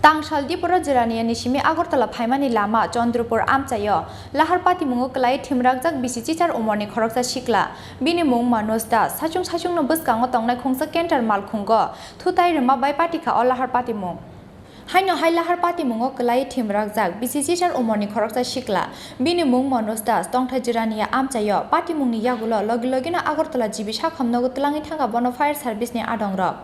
Tangsalo Tripura Jirani Nishimi Agortala Paimani Lama Chandrapur Amchaio Lahar Patimungo Kwlaiwi Thwimwrajak Bisichichar Omarni Khoroksa Sikla Binimung Manusta Sachung no Buskango Tongnai Khongsa Kentar Malkhungo Thutai Rima Bai Patika or Lahar Patimung Haino Hai Lahar Patimungo Kwlaiwi Thwimwrajak Bisichichar Omarni Khoroksa Sikla Binimung Manusta Tongthai Jirani Amchaio Patimungni Yagulo Logina Agortala Jibisha Khamnogo Tlangi Thanga Bono Fire Service ni Adongrok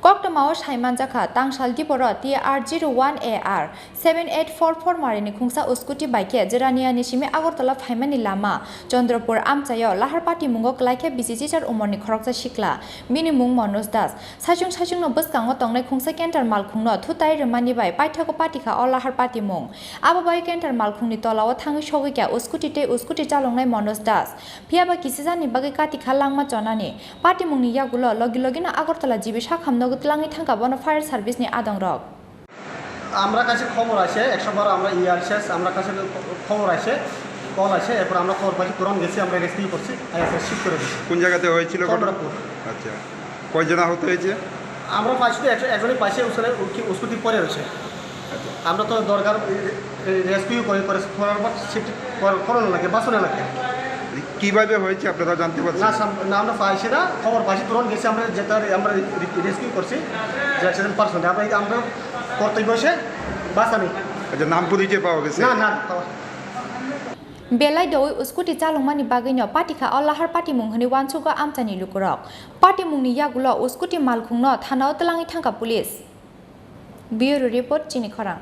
Koktomao Shaimanjaka Tangsalo Tripura TR01AR 7844 Marini Khungsa Uskuti Baike Jirania Nishimi Agortala Paimani Lama Chandrapur Amchaio Lahar Patimungo Kwlaiwi Bisichichar Omarni Khoroksa Sikla Binimung Manusdas Sachung no Buskango Tongnai Khungsa Kentar Malkhungno Thutai Remani Bai Paithako Patika or Lahar Patimung Ababai Kentar Malkhungni Tolawa Thangi Shogika Uskuti Chalongnai Manusdas Piaba Kisizani Bagi Katika Langma Chonani Patimungni Yagulo Logina Agortala Jibisha Khamnogo Tlangi Thanga Bono Fire Service ni Adongrok আমরা কাছে খবর আছে 100 বার আমরা ইয়ারশেস আমরা কাছে খবর আছে call আছে এরপর আমরা খবর পাচ্ছি তুরন্ত গেছি আমরা রেস্কিউ করছি আইএসএস শিফট করে দিয়েছি কোন জায়গাতে হয়েছিল চন্দ্রপুর আচ্ছা কয়জন আহত হয়েছে আমরা পাচ্ছি একজনই পাইছে উস্কুটি পরে রয়েছে আমরা তো দরকার রেস্কিউ করে করার পর শিফট করানো লাগে বাসনে লাগে কিভাবে হয়েছে আপনারা জানতে পারছেন না আমরা পাইছি না খবর পাইছি তুরন্ত গেছি আমরা যেটা আমরা রেস্কিউ করছি যে অ্যাক্সিডেন্ট পারসন আমরা কর্তব্য এসে বাঁচানি আচ্ছা নাম পরিচয় পাওয়া গেছে না Belai doi uskuti chalongmani bagino patika or Lahar Patimung hani wansuga amchani lukurok Patimungni yagulo uskuti malkhungno thanao tlangi thangka police Bureau Report Chini Khorang